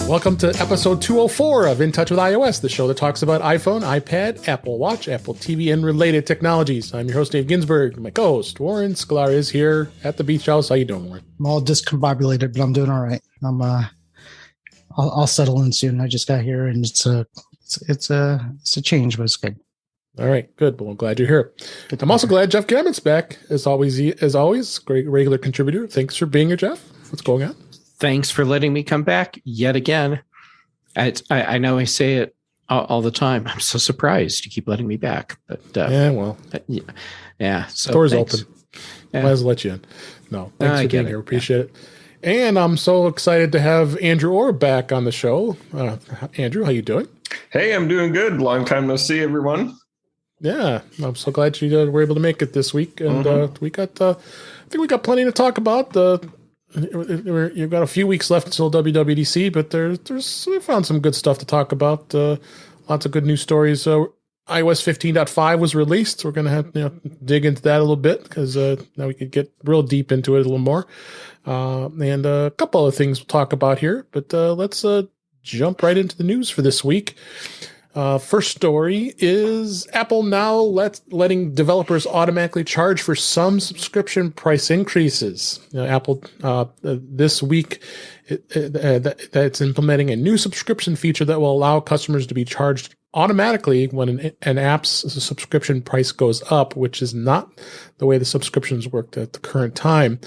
Welcome to episode 204 of In Touch with iOS, the show that talks about iPhone, iPad, Apple Watch, Apple TV, and related technologies. I'm your host, Dave Ginsburg. My co-host, Warren Sklar, is here at the beach house. How you doing, Warren? I'm all discombobulated, but I'm doing all right. I'll settle in soon. I just got here, and it's a change, but it's good. All right, good. Well, I'm glad you're here. I'm also glad Jeff Gamet's back. As always, great regular contributor. Thanks for being here, Jeff. What's going on? Thanks for letting me come back yet again. I know I say it all the time. I'm so surprised you keep letting me back. But yeah. So door's thanks. open. Yeah. Might as well let you in. No, thanks for being here. Appreciate it. And I'm so excited to have Andrew Orr back on the show. Andrew, how you doing? Hey, I'm doing good. Long time no see, everyone. Yeah, I'm so glad you were able to make it this week. And we got, I think we got plenty to talk about. You've got a few weeks left until WWDC, but we found some good stuff to talk about. Lots of good news stories. So iOS 15.5 was released. We're going to have dig into that a little bit because now we could get real deep into it a little more. And a couple other things we'll talk about here. But let's jump right into the news for this week. First story is Apple now letting developers automatically charge for some subscription price increases. Apple this week that's implementing a new subscription feature that will allow customers to be charged automatically when an app's subscription price goes up, which is not the way the subscriptions worked at the current time.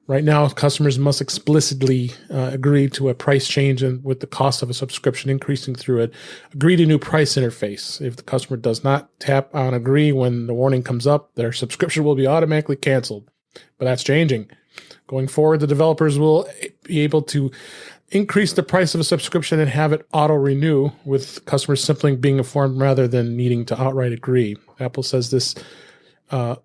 Right now, customers must explicitly agree to a price change and with the cost of a subscription increasing through it. Agree to new price interface. If the customer does not tap on agree when the warning comes up, their subscription will be automatically canceled. But that's changing. Going forward, the developers will be able to increase the price of a subscription and have it auto-renew, with customers simply being informed rather than needing to outright agree. Apple says this.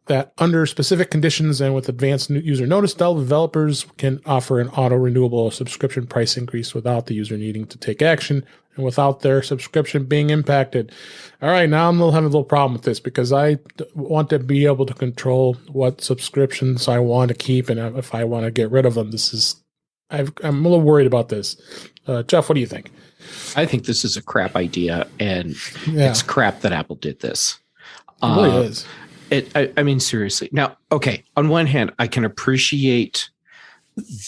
That under specific conditions and with advanced user notice, developers can offer an auto-renewable subscription price increase without the user needing to take action and without their subscription being impacted. All right, now I'm having a little problem with this because I want to be able to control what subscriptions I want to keep and if I want to get rid of them. I'm a little worried about this. Jeff, what do you think? I think this is a crap idea, and it's crap that Apple did this. It really is. I mean, seriously. Now, okay, on one hand, I can appreciate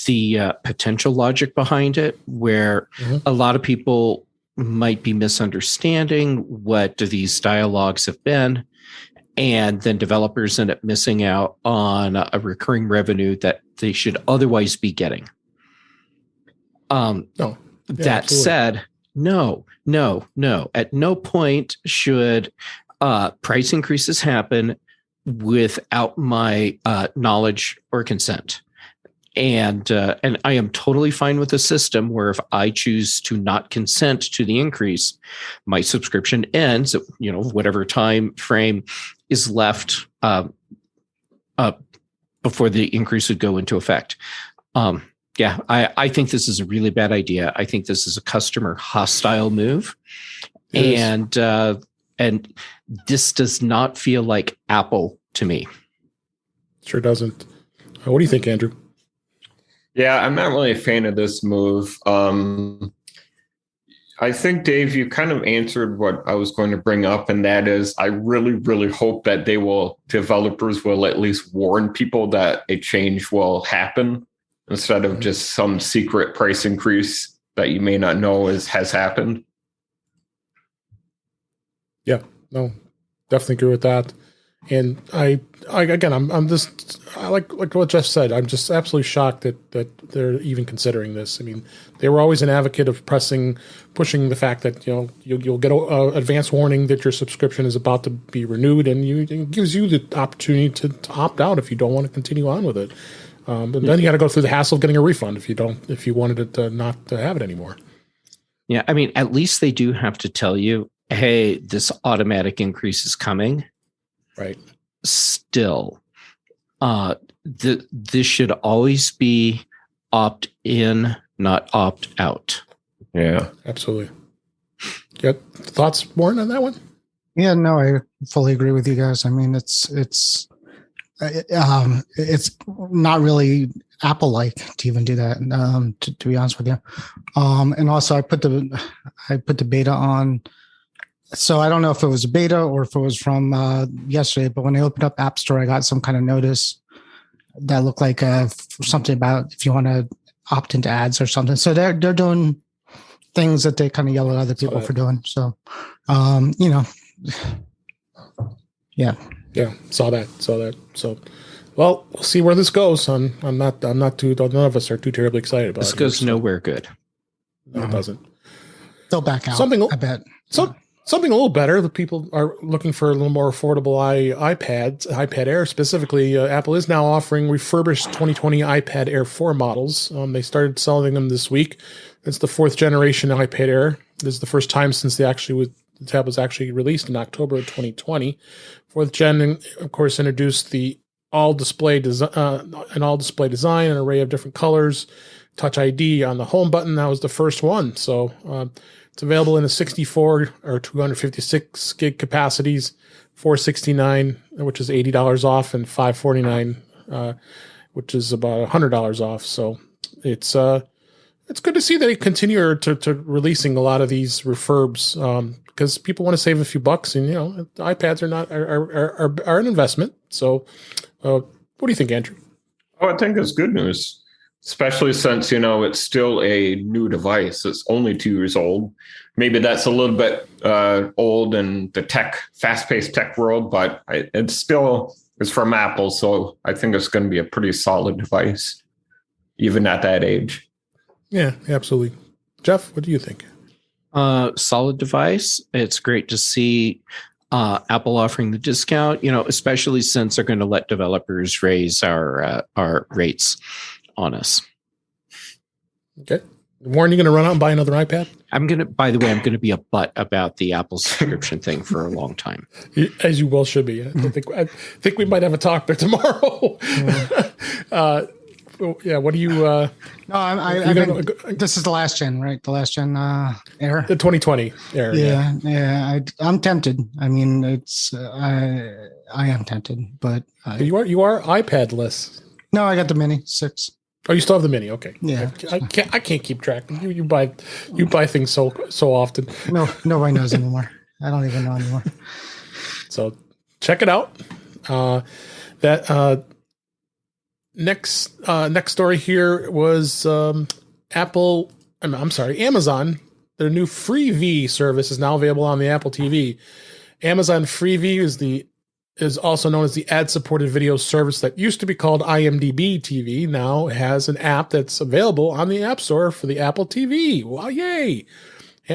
the potential logic behind it, where a lot of people might be misunderstanding what these dialogues have been, and then developers end up missing out on a recurring revenue that they should otherwise be getting. That said, no. At no point should price increases happen without my knowledge or consent. And I am totally fine with a system where if I choose to not consent to the increase, my subscription ends at, whatever time frame is left before the increase would go into effect. I think this is a really bad idea. I think this is a customer hostile move. And this does not feel like Apple to me. Sure doesn't. What do you think, Andrew? Yeah, I'm not really a fan of this move. I think, Dave, you kind of answered what I was going to bring up, and that is I really, really hope that developers will at least warn people that a change will happen instead of just some secret price increase that you may not know has happened. Yeah, no, definitely agree with that. And I like what Jeff said. I'm just absolutely shocked that they're even considering this. I mean, they were always an advocate of pushing the fact that you'll get an advance warning that your subscription is about to be renewed, and it gives you the opportunity to opt out if you don't want to continue on with it. But then you got to go through the hassle of getting a refund if you wanted it not to have it anymore. Yeah, I mean, at least they do have to tell you, hey, this automatic increase is coming. Right. Still, this should always be opt in, not opt out. Yeah, absolutely. Got thoughts, Warren, on that one? Yeah, no, I fully agree with you guys. I mean, it's not really Apple-like to even do that. To be honest with you, and also I put the beta on. So I don't know if it was a beta or if it was from yesterday, but when I opened up App Store, I got some kind of notice that looked like something about if you want to opt into ads or something. So they're doing things that they kind of yell at other people for doing. So, yeah. Yeah, saw that. So, well, we'll see where this goes. I'm not too. None of us are too terribly excited about it. This goes nowhere good. No, it doesn't. They'll back out. I bet. Something a little better. The people are looking for a little more affordable iPad Air specifically. Apple is now offering refurbished 2020 iPad Air 4 models. They started selling them this week. It's the 4th generation iPad Air. This is the first time since the tab was actually released in October of 2020. 4th gen, of course, introduced the all-display design, an array of different colors, Touch ID on the home button. That was the first one. So it's available in a 64 or 256 gig capacities, $469, which is $80 off, and $549, which is about $100 off. So it's good to see that they continue to releasing a lot of these refurbs because people want to save a few bucks, and iPads are an investment. So, what do you think, Andrew? Oh, I think it's good news, especially since it's still a new device. It's only 2 years old. Maybe that's a little bit old in the fast-paced tech world, but it's from Apple, so I think it's going to be a pretty solid device, even at that age. Yeah, absolutely. Jeff, what do you think? Solid device. It's great to see Apple offering the discount, especially since they're going to let developers raise our rates on us. Okay. Warren, you going to run out and buy another iPad? By the way, I'm going to be a butt about the Apple subscription thing for a long time. As you well should be. I think we might have a talk there tomorrow. Yeah. What do you? No, this is the last gen, right? The last gen Air. The 2020 Air. Yeah. I'm tempted. I mean, I am tempted, but you are iPad-less. No, I got the Mini 6. Oh, you still have the Mini? Okay. Yeah. I can't keep track. You buy things so often. No, nobody knows anymore. I don't even know anymore. So check it out. Next story here was Amazon. Their new Freevee service is now available on the Apple TV. Amazon Freevee is also known as the ad-supported video service that used to be called IMDb TV. Now has an app that's available on the App Store for the Apple TV. Wow, yay!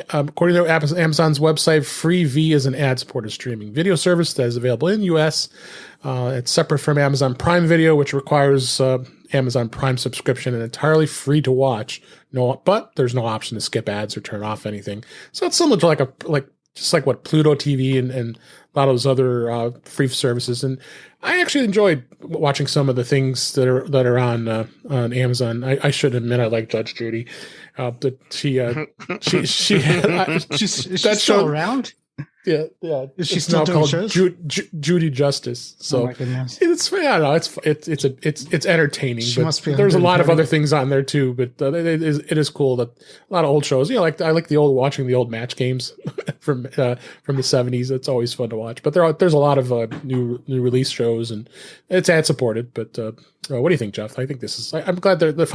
According to Amazon's website, Freevee is an ad-supported streaming video service that is available in the U.S. It's separate from Amazon Prime Video, which requires Amazon Prime subscription and entirely free to watch. But there's no option to skip ads or turn off anything. So it's similar to just like what Pluto TV and a lot of those other free services. And I actually enjoyed watching some of the things that are on Amazon. I should admit I like Judge Judy. She's still around. Yeah. Is she still doing shows? Judy Justice. So oh my goodness. It's entertaining. She must be. There's a lot of other things on there too, but it is cool that a lot of old shows. I like watching the old match games from the 70s. It's always fun to watch. But there's a lot of new release shows, and it's ad supported. But what do you think, Jeff? I think this is. I'm glad they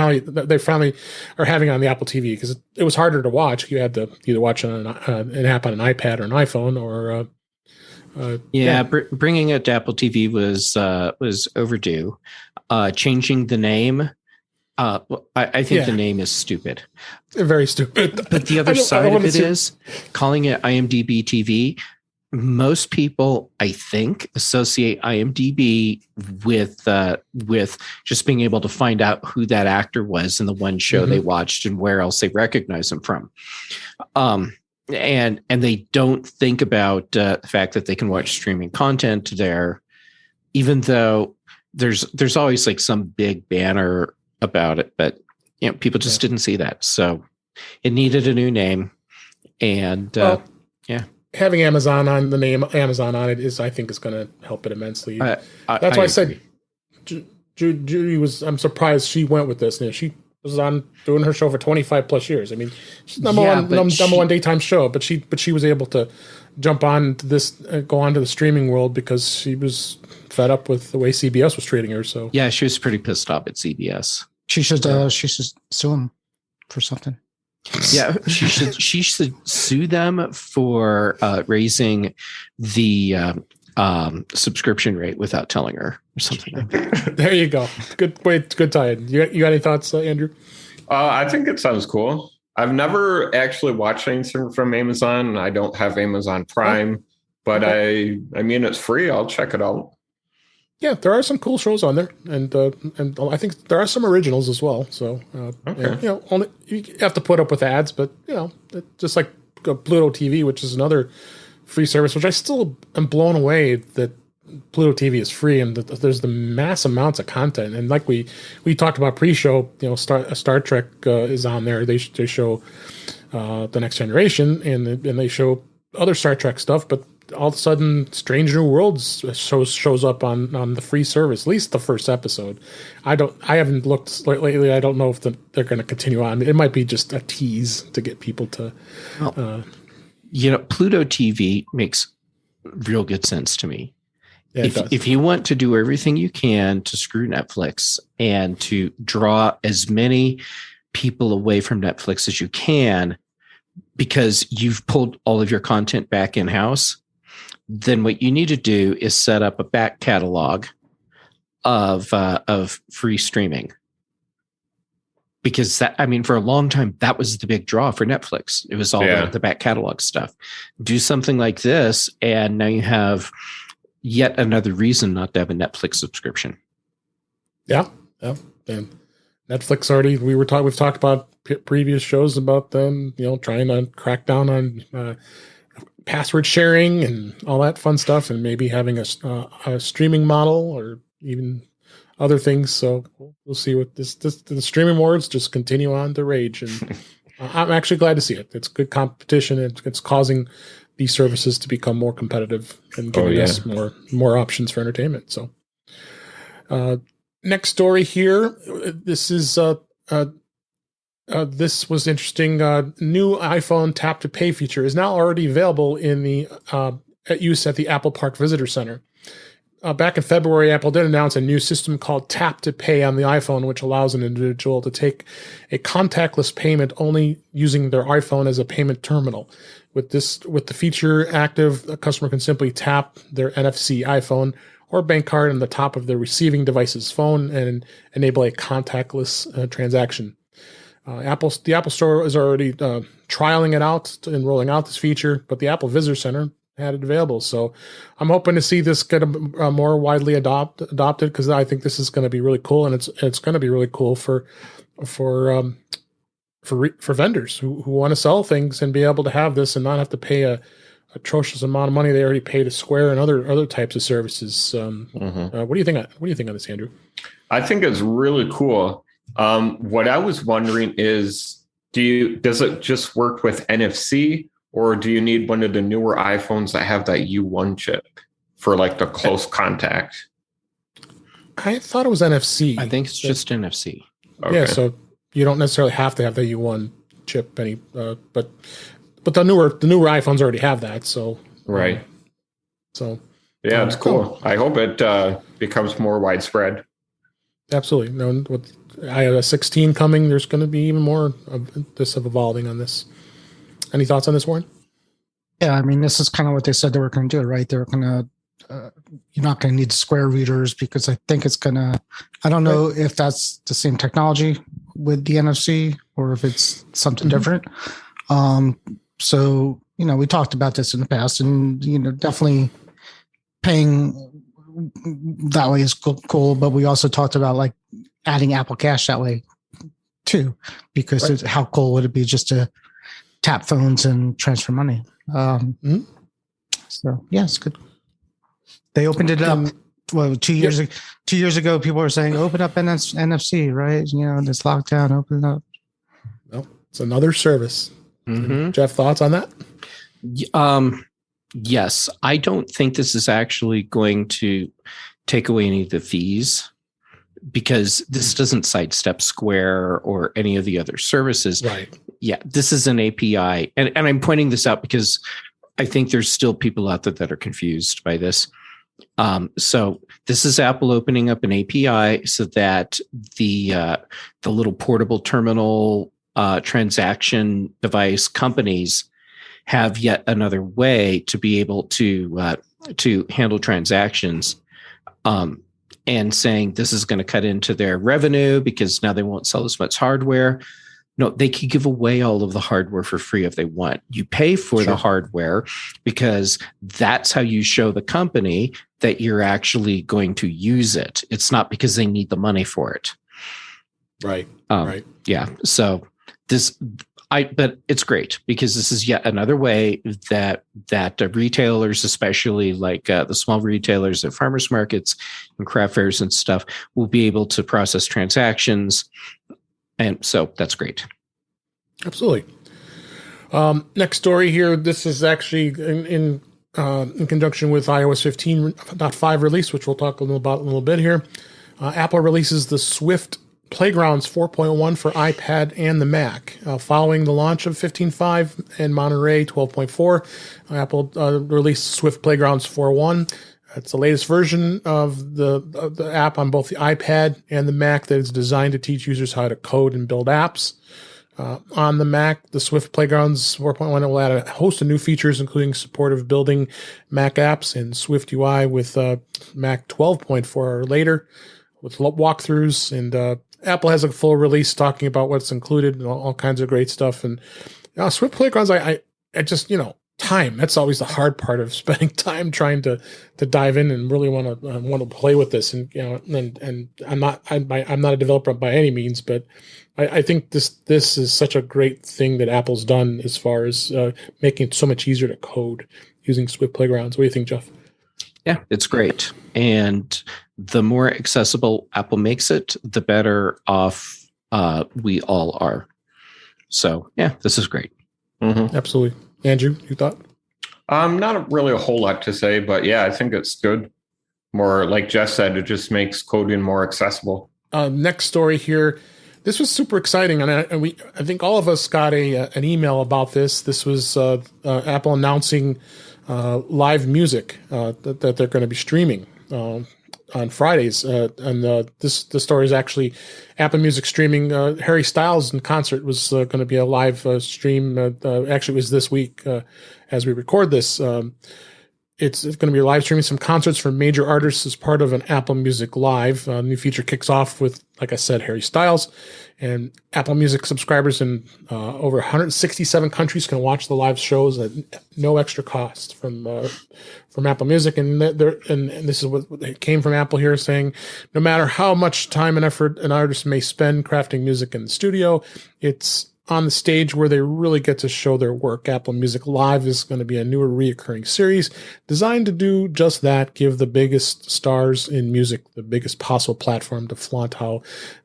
finally are having it on the Apple TV, because it was harder to watch. You had to either watch it on an app on an iPad or an iPhone, or bringing it to Apple TV was overdue. Changing the name, I think the name is stupid. Very stupid. But the other side of it is calling it IMDb TV. Most people, I think, associate IMDb with just being able to find out who that actor was in the one show they watched and where else they recognize him from. And they don't think about the fact that they can watch streaming content there, even though there's always like some big banner about it, but people just didn't see that. So it needed a new name, and having Amazon on the name Amazon on it I think is going to help it immensely. That's why I said Judy was. I'm surprised she went with this. She was on doing her show for 25 plus years. I mean, she's number one daytime show, but she was able to jump on to this, go on to the streaming world because she was fed up with the way CBS was treating her. So yeah, she was pretty pissed off at CBS. She should sue him for something. Yeah, she should sue them for raising the subscription rate without telling her or something like that. There you go. Good tie-in. You got any thoughts, Andrew? I think it sounds cool. I've never actually watched anything from Amazon. I don't have Amazon Prime, but okay. I mean, it's free. I'll check it out. Yeah, there are some cool shows on there, and I think there are some originals as well. So, okay. Only you have to put up with ads, but just like Pluto TV, which is another free service, which I still am blown away that Pluto TV is free and that there's the mass amounts of content. And like we talked about pre-show, Star Trek is on there. They show The Next Generation and they show other Star Trek stuff, but all of a sudden Strange New Worlds shows up on the free service, at least the first episode. I haven't looked lately. I don't know if they're going to continue on. It might be just a tease to get people to Pluto TV makes real good sense to me. Yeah, if you want to do everything you can to screw Netflix and to draw as many people away from Netflix as you can because you've pulled all of your content back in-house, then what you need to do is set up a back catalog of free streaming. Because for a long time, that was the big draw for Netflix. It was all the back catalog stuff. Do something like this, and now you have yet another reason not to have a Netflix subscription. Yeah. And Netflix already, we've talked about previous shows about them, trying to crack down on password sharing and all that fun stuff, and maybe having a streaming model or even other things. So we'll see what the streaming wars just continue on to rage. And I'm actually glad to see it. It's good competition. It's causing these services to become more competitive and giving us more options for entertainment. So next story here. This is this was interesting. New iPhone tap to pay feature is now already available in the at use at the Apple Park Visitor Center. Back in February, Apple did announce a new system called Tap to Pay on the iPhone, which allows an individual to take a contactless payment only using their iPhone as a payment terminal. With the feature active, a customer can simply tap their NFC iPhone or bank card on the top of the receiving device's phone and enable a contactless transaction. The Apple Store is already trialing it out and rolling out this feature, but the Apple Visitor Center had it available. So I'm hoping to see this get more widely adopted because I think this is going to be really cool, and it's going to be really cool for vendors who want to sell things and be able to have this and not have to pay a atrocious amount of money they already pay to Square and other types of services. What do you think? What do you think of this, Andrew? I think it's really cool. What I was wondering is, does it just work with NFC? Or do you need one of the newer iPhones that have that U1 chip for like the close contact? I thought it was NFC. I think it's just NFC. Okay. Yeah, so you don't necessarily have to have the U1 chip, but the newer iPhones already have that. So right. So yeah, it's cool. I hope it becomes more widespread. Absolutely. No, with iOS 16 coming, there's going to be even more of evolving on this. Any thoughts on this, Warren? Yeah, this is kind of what they said they were going to do, right? They're going to, you're not going to need Square readers because I think it's going to, I don't know if that's the same technology with the NFC or if it's something different. So, we talked about this in the past and, definitely paying that way is cool. But we also talked about like adding Apple Cash that way too, because how cool would it be just to tap phones and transfer money. So yeah, it's good. They opened it up. 2 years ago. 2 years ago, people were saying, "Open up NFC," right? This lockdown, open it up. Well, it's another service. Jeff, thoughts on that? Yes, I don't think this is actually going to take away any of the fees because this doesn't sidestep Square or any of the other services. Right. Yeah, this is an API. And I'm pointing this out because I think there's still people out there that are confused by this. So this is Apple opening up an API so that the little portable terminal transaction device companies have yet another way to be able to handle transactions, and saying this is going to cut into their revenue because now they won't sell as much hardware. No, they could give away all of the hardware for free if they want. You pay for the hardware because that's how you show the company that you're actually going to use it. It's not because they need the money for it. Right. Right. Yeah. So but it's great because this is yet another way that retailers, especially like the small retailers at farmers markets and craft fairs and stuff, will be able to process transactions. And so that's great. Absolutely. Next story here. This is actually in conjunction with iOS 15.5 release, which we'll talk a little bit here. Apple releases the Swift Playgrounds 4.1 for iPad and the Mac. Following the launch of 15.5 and Monterey 12.4, Apple released Swift Playgrounds 4.1. It's the latest version of the app on both the iPad and the Mac that is designed to teach users how to code and build apps. On the Mac, the Swift Playgrounds 4.1 will add a host of new features, including support of building Mac apps and Swift UI with Mac 12.4 or later, with walkthroughs. And Apple has a full release talking about what's included and all kinds of great stuff. And Swift Playgrounds, I just, time. That's always the hard part of spending time trying to dive in and really want to play with this. And and I'm not a developer by any means, but I think this is such a great thing that Apple's done as far as making it so much easier to code using Swift Playgrounds. What do you think, Jeff? Yeah, it's great. And the more accessible Apple makes it, the better off we all are. So yeah, this is great. Mm-hmm. Absolutely. Andrew, you thought? Not really a whole lot to say, but yeah, I think it's good. More like Jeff said, it just makes coding more accessible. Next story here. This was super exciting, and I think all of us got an email about this. This was Apple announcing live music that they're going to be streaming on Fridays. This story is actually Apple Music streaming. Harry Styles in concert was going to be a live stream. Actually, it was this week as we record this. It's going to be live streaming some concerts from major artists as part of an Apple Music Live. New feature kicks off with, like I said, Harry Styles. And Apple Music subscribers in over 167 countries can watch the live shows at no extra cost from Apple Music. And this is what came from Apple here, saying no matter how much time and effort an artist may spend crafting music in the studio, it's on the stage where they really get to show their work. Apple Music Live is going to be a newer reoccurring series designed to do just that, give the biggest stars in music the biggest possible platform to flaunt how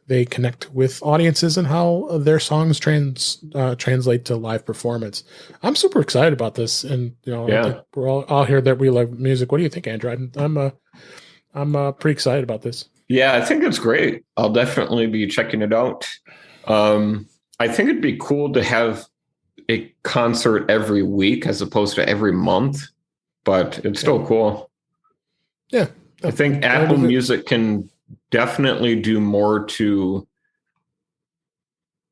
they connect with audiences and how their songs translate to live performance. I'm super excited about this, and I think we're all here that we love music. What do you think, Andrew? I'm pretty excited about this. Yeah, I think it's great. I'll definitely be checking it out. I think it'd be cool to have a concert every week as opposed to every month, but it's still cool. Yeah. I think Apple Music can definitely do more to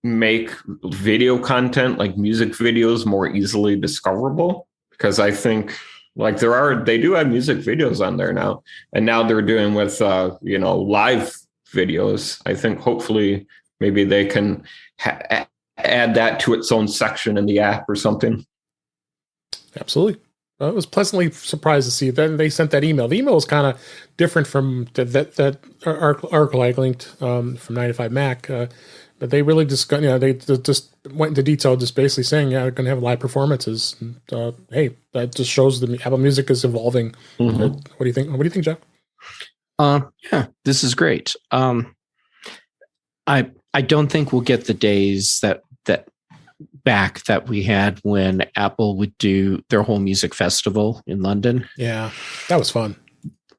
make video content like music videos more easily discoverable, because I think like they do have music videos on there now, and now they're doing with live videos. I think hopefully maybe they can add that to its own section in the app or something. Absolutely. I was pleasantly surprised to see that they sent that email. The email was kind of different from that article I linked from 9to5Mac, but they really just they just went into detail, just basically saying, they're going to have live performances. And, hey, that just shows the Apple Music is evolving. Mm-hmm. What do you think? What do you think, Jeff? Yeah, this is great. I don't think we'll get the days that back that we had when Apple would do their whole music festival in London. Yeah, that was fun.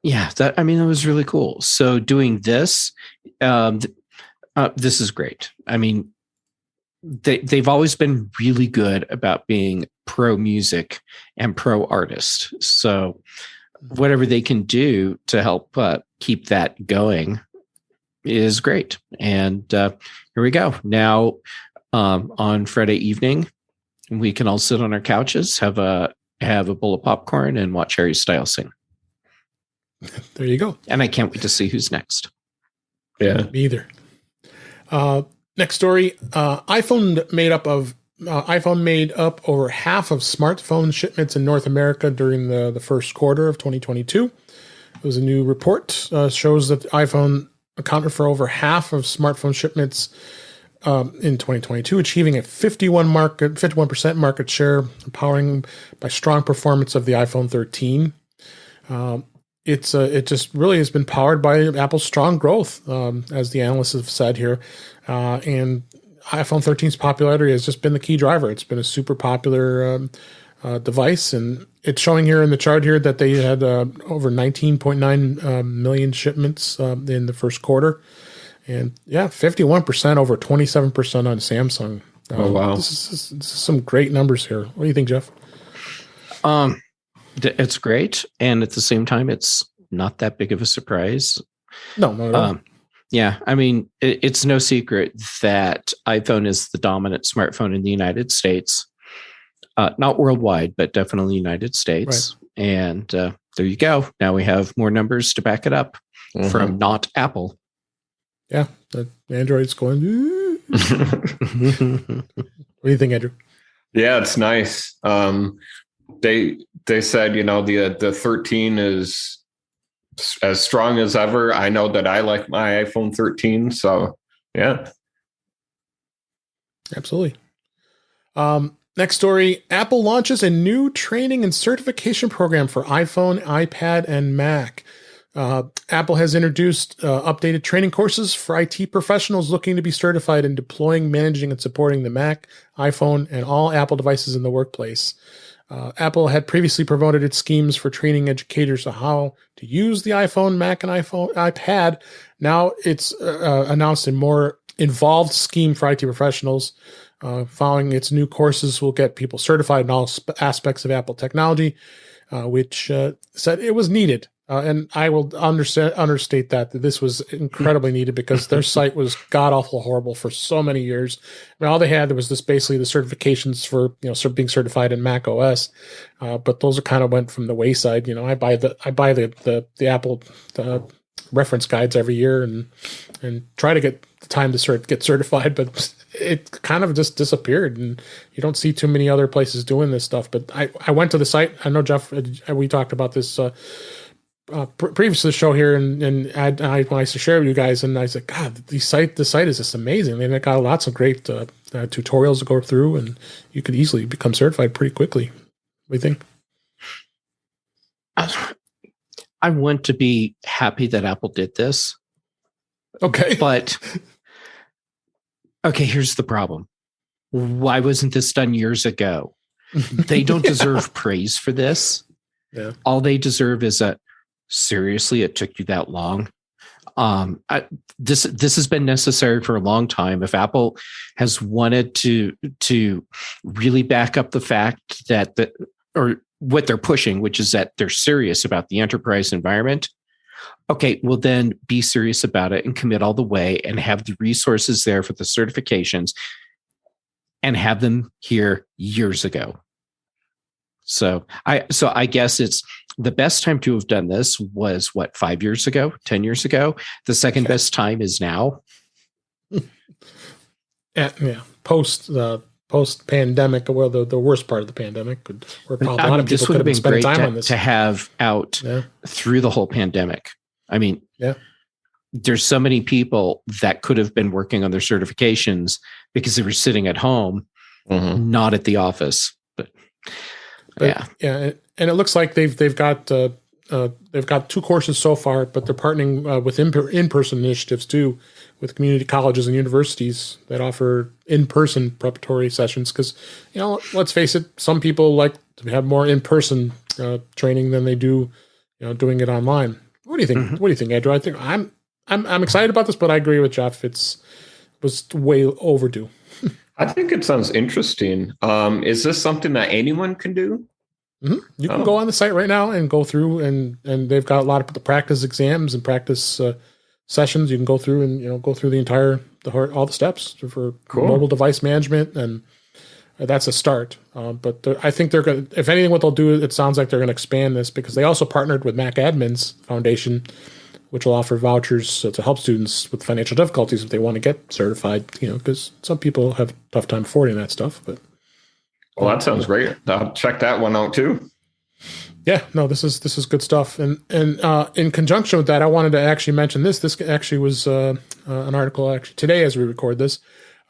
Yeah, that was really cool. So doing this, this is great. I mean, they've always been really good about being pro music and pro artist. So whatever they can do to help keep that going is great. And here we go. Now on Friday evening, we can all sit on our couches, have a bowl of popcorn, and watch Harry Styles sing. There you go. And I can't wait to see who's next. Yeah. Me either. Next story. iPhone made up over half of smartphone shipments in North America during the first quarter of 2022. It was a new report. Shows that iPhone accounted for over half of smartphone shipments in 2022, achieving a 51% market share, powering by strong performance of the iPhone 13. It just really has been powered by Apple's strong growth, as the analysts have said here. And iPhone 13's popularity has just been the key driver. It's been a super popular device, and it's showing here in the chart here that they had over 19.9 million shipments in the first quarter. And 51% over 27% on Samsung. Oh, wow. This is some great numbers here. What do you think, Jeff? It's great, and at the same time, it's not that big of a surprise. No, not at all. Yeah, I mean, it's no secret that iPhone is the dominant smartphone in the United States, not worldwide, but definitely United States. Right. And there you go. Now we have more numbers to back it up from not Apple. Yeah, the Android's going. What do you think, Andrew? Yeah, it's nice. They said, the 13 is as strong as ever. I know that I like my iPhone 13, so yeah. Absolutely. Next story, Apple launches a new training and certification program for iPhone, iPad, and Mac. Apple has introduced updated training courses for IT professionals looking to be certified in deploying, managing, and supporting the Mac, iPhone, and all Apple devices in the workplace. Apple had previously promoted its schemes for training educators on how to use the iPhone, Mac, and iPad. Now it's announced a more involved scheme for IT professionals. Following its new courses will get people certified in all aspects of Apple technology, which said it was needed. And I will understate that this was incredibly needed because their site was god-awful horrible for so many years. I mean, all they had was basically the certifications for being certified in Mac OS, but those kind of went from the wayside. I buy the Apple reference guides every year and try to get the time to get certified, but it kind of just disappeared, and you don't see too many other places doing this stuff. But I went to the site. I know, Jeff, we talked about this previous to the show here, and I when I used to share with you guys, and I said, God, the site is just amazing. They got lots of great tutorials to go through, and you could easily become certified pretty quickly. What do you think? I want to be happy that Apple did this. Okay. But, okay, here's the problem. Why wasn't this done years ago? They don't deserve praise for this. Yeah. All they deserve is seriously, it took you that long. This has been necessary for a long time. If Apple has wanted to really back up the fact that or what they're pushing, which is that they're serious about the enterprise environment, okay, well then be serious about it and commit all the way and have the resources there for the certifications and have them here years ago. So I guess it's the best time to have done this was 5 years ago, 10 years ago. The second best time is now. Yeah. Post pandemic, well, the worst part of the pandemic, where a lot of people could have been spending time on this to have out through the whole pandemic. I mean, there's so many people that could have been working on their certifications because they were sitting at home, not at the office. But yeah, and it looks like they've got 2 courses so far, but they're partnering with in-person initiatives too, with community colleges and universities that offer in-person preparatory sessions. Because let's face it, some people like to have more in-person training than they do doing it online. What do you think? Mhm. What do you think, Andrew? I think I'm excited about this, but I agree with Jeff. Was way overdue. I think it sounds interesting. Is this something that anyone can do? You can go on the site right now and go through, and they've got a lot of the practice exams and practice sessions. You can go through and go through all the steps for mobile device management, and that's a start. But I think they're going. If anything, what they'll do, it sounds like they're going to expand this because they also partnered with Mac Admins Foundation, which will offer vouchers to help students with financial difficulties if they want to get certified. Because some people have a tough time affording that stuff, but. Well, that sounds great. I'll check that one out too. Yeah, no, this is good stuff. And in conjunction with that, I wanted to actually mention this. This actually was an article today as we record this.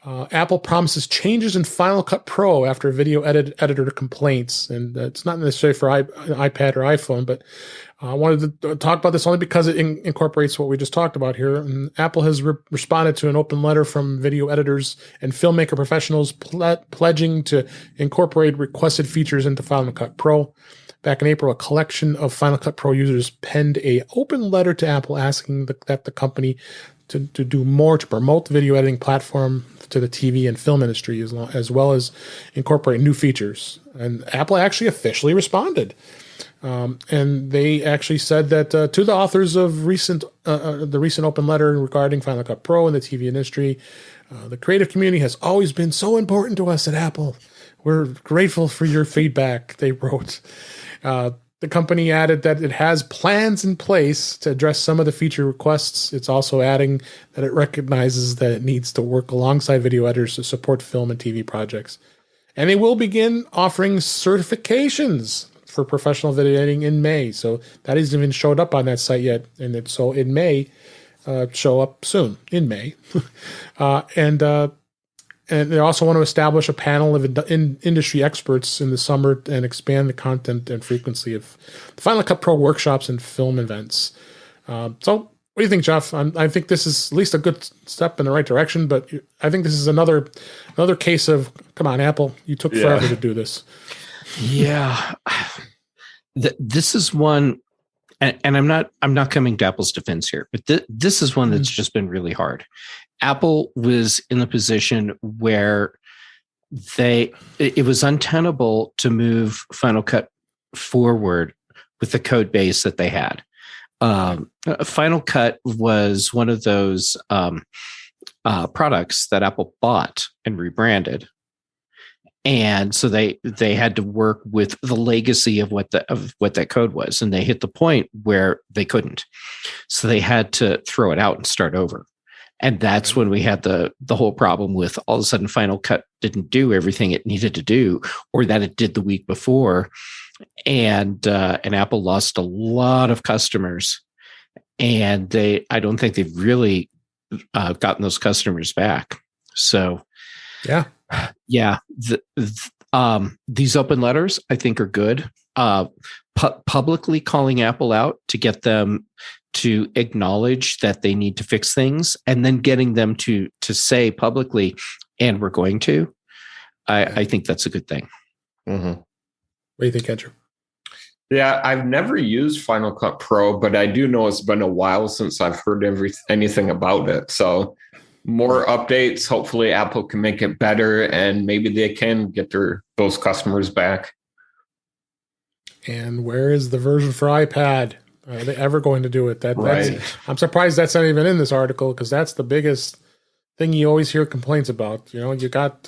Apple promises changes in Final Cut Pro after video editor complaints, and it's not necessarily for iPad or iPhone, but I wanted to talk about this only because it incorporates what we just talked about here. And Apple has responded to an open letter from video editors and filmmaker professionals pledging to incorporate requested features into Final Cut Pro. Back in April, a collection of Final Cut Pro users penned an open letter to Apple asking that the company to do more to promote the video editing platform to the TV and film industry, as well as incorporate new features. And Apple actually officially responded. And they actually said that to the authors of the recent open letter regarding Final Cut Pro and the TV industry, the creative community has always been so important to us at Apple. We're grateful for your feedback, they wrote. The company added that it has plans in place to address some of the feature requests. It's also adding that it recognizes that it needs to work alongside video editors to support film and TV projects. And they will begin offering certifications for professional video editing in May. So that hasn't even showed up on that site yet. And it may show up soon in May. And they also want to establish a panel of industry experts in the summer and expand the content and frequency of Final Cut Pro workshops and film events. So what do you think, Jeff? I think this is at least a good step in the right direction, but I think this is another case of, come on, Apple, you took forever to do this. Yeah. This is one, and I'm not coming to Apple's defense here, but this is one that's just been really hard. Apple was in the position where it was untenable to move Final Cut forward with the code base that they had. Final Cut was one of those products that Apple bought and rebranded. And so they had to work with the legacy of what that code was, and they hit the point where they couldn't. So they had to throw it out and start over. And that's when we had the whole problem with all of a sudden Final Cut didn't do everything it needed to do, or that it did the week before. And Apple lost a lot of customers, and I don't think they've really gotten those customers back. So yeah. These open letters I think are good. Publicly calling Apple out to get them to acknowledge that they need to fix things, and then getting them to say publicly, and we're going to. I think that's a good thing. Mm-hmm. What do you think, Andrew? Yeah, I've never used Final Cut Pro, but I do know it's been a while since I've heard anything about it. So more updates. Hopefully Apple can make it better, and maybe they can get those customers back. And where is the version for iPad? Are they ever going to do it? Right. I'm surprised that's not even in this article, because that's the biggest thing you always hear complaints about. You got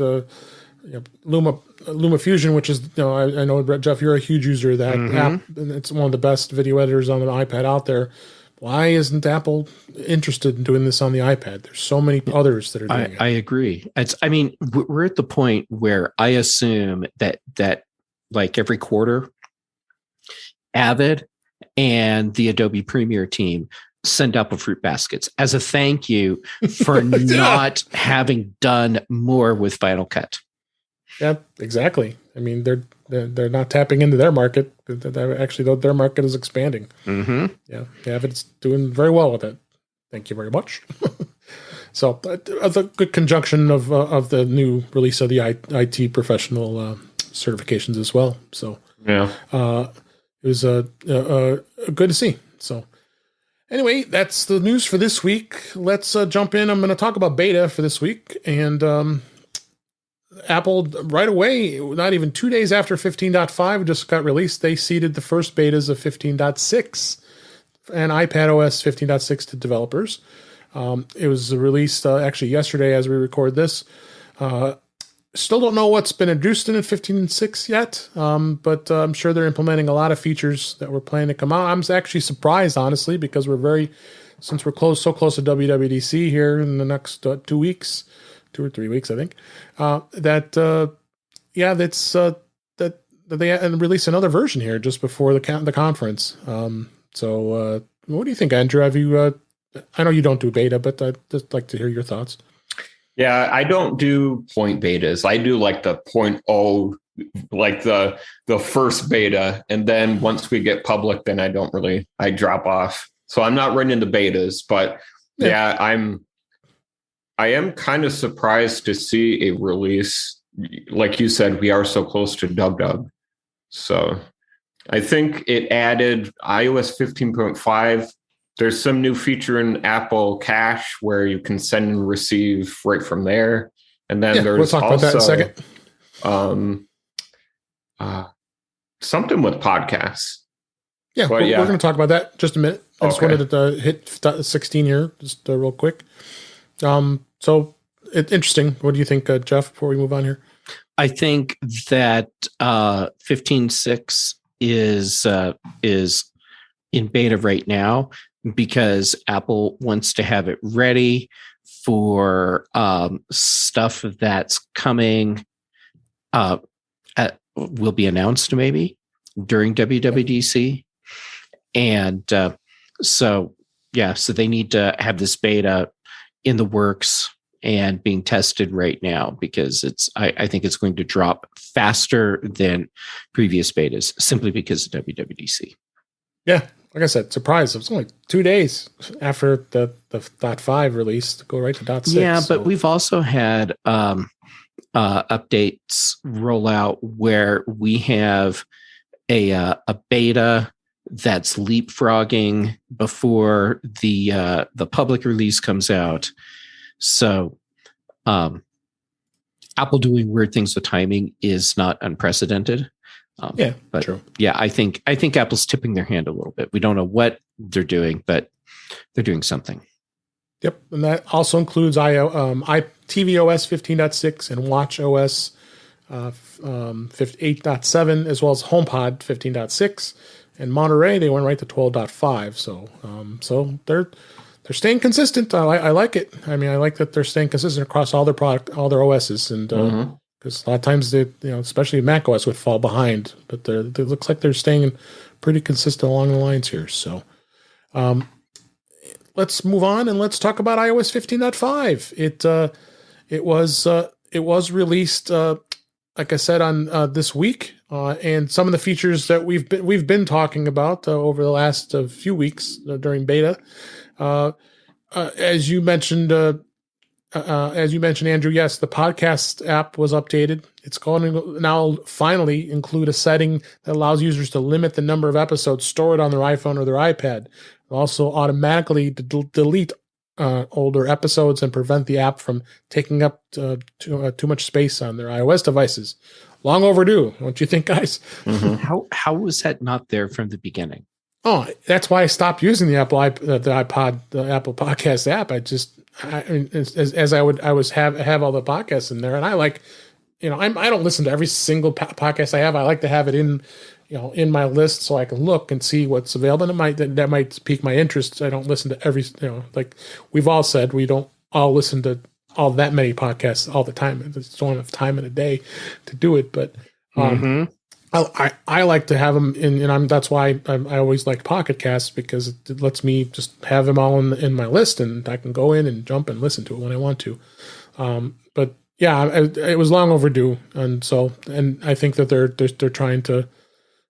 Luma Fusion, which is, I know, Jeff, you're a huge user of that app, and it's one of the best video editors on an iPad out there. Why isn't Apple interested in doing this on the iPad? There's so many others that are doing it. I agree. We're at the point where I assume that like every quarter, Avid and the Adobe Premiere team send Apple fruit baskets as a thank you for not having done more with Final Cut. Yeah, exactly. I mean, they're not tapping into their market. Actually, their market is expanding. Mm-hmm. Yeah, Avid's doing very well with it. Thank you very much. So, the good conjunction of the new release of the IT professional certifications as well. So, yeah. It was good to see. So, Anyway, that's the news for this week. Let's jump in. I'm going to talk about beta for this week. And Apple, right away, not even 2 days after 15.5 just got released, they seeded the first betas of 15.6 and iPadOS 15.6 to developers. It was released actually yesterday as we record this. Still don't know what's been introduced in 15.6 yet, but I'm sure they're implementing a lot of features that were planning to come out. I'm actually surprised, honestly, because since we're so close to WWDC here in the next 2 weeks, 2 or 3 weeks, I think, that they release another version here just before the conference. So what do you think, Andrew? Have you? I know you don't do beta, but I'd just like to hear your thoughts. Yeah, I don't do point betas. I do like the 0.0, like the first beta. And then once we get public, then I drop off. So I'm not running the betas, but yeah I am kind of surprised to see a release. Like you said, we are so close to dub. So I think it added iOS 15.5. There's some new feature in Apple Cash where you can send and receive right from there. And then there's we'll talk also about that in a second. Something with podcasts. Yeah, we're going to talk about that in just a minute. I just wanted to hit 16 here, just real quick. So interesting. What do you think, Jeff, before we move on here? I think that 15.6 is in beta right now because Apple wants to have it ready for stuff that's coming, will be announced maybe during WWDC. And so they need to have this beta in the works and being tested right now because I think it's going to drop faster than previous betas simply because of WWDC. Yeah, like I said, surprise. It was only 2 days after the .5 release to go right to .6. Yeah, but we've also had updates roll out where we have a beta that's leapfrogging before the public release comes out. So Apple doing weird things with timing is not unprecedented. But true. Yeah, I think Apple's tipping their hand a little bit. We don't know what they're doing, but they're doing something. Yep, and that also includes tvOS 15.6 and watchOS 8.7, as well as HomePod 15.6. And Monterey, they went right to 12.5. So they're staying consistent. I like it. I mean, I like that they're staying consistent across all their OSs, and because a lot of times they, especially Mac OS would fall behind, but it looks like they're staying pretty consistent along the lines here. So, let's move on and let's talk about iOS 15.5. It was released, like I said, on this week, and some of the features that we've been talking about over the last few weeks during beta. As you mentioned, Andrew, yes, the podcast app was updated. It's going to now finally include a setting that allows users to limit the number of episodes stored on their iPhone or their iPad. It'll also automatically delete older episodes and prevent the app from taking up too much space on their iOS devices. Long overdue, don't you think, guys? Mm-hmm. How was that not there from the beginning? Oh, that's why I stopped using the Apple Podcast app. I have all the podcasts in there, and I like, I don't listen to every single podcast I have. I like to have it in my list so I can look and see what's available. And that might pique my interest. I don't listen to every, like we've all said, we don't all listen to all that many podcasts all the time. I just don't have time in a day to do it. But I like to have them in, and that's why I always liked Pocket Casts, because it lets me just have them all in my list, and I can go in and jump and listen to it when I want to. But yeah, it was long overdue, and I think that they're trying to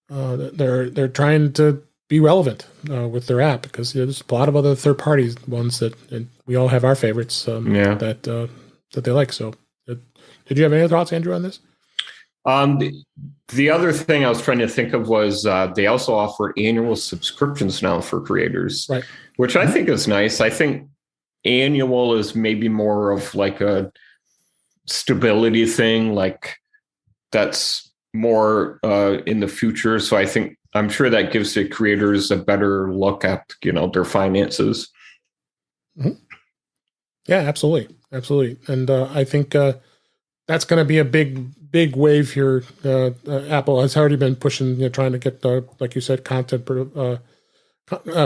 they're trying to be relevant with their app, because there's a lot of other third party ones that, and we all have our favorites that they like. So, did you have any thoughts, Andrew, on this? The other thing I was trying to think of was they also offer annual subscriptions now for creators, Right. which I think is nice. I think annual is maybe more of like a stability thing, like that's more in the future. So I'm sure that gives the creators a better look at, their finances. Mm-hmm. Yeah, absolutely. And I think that's going to be a big wave here. Apple has already been pushing, trying to get, like you said, content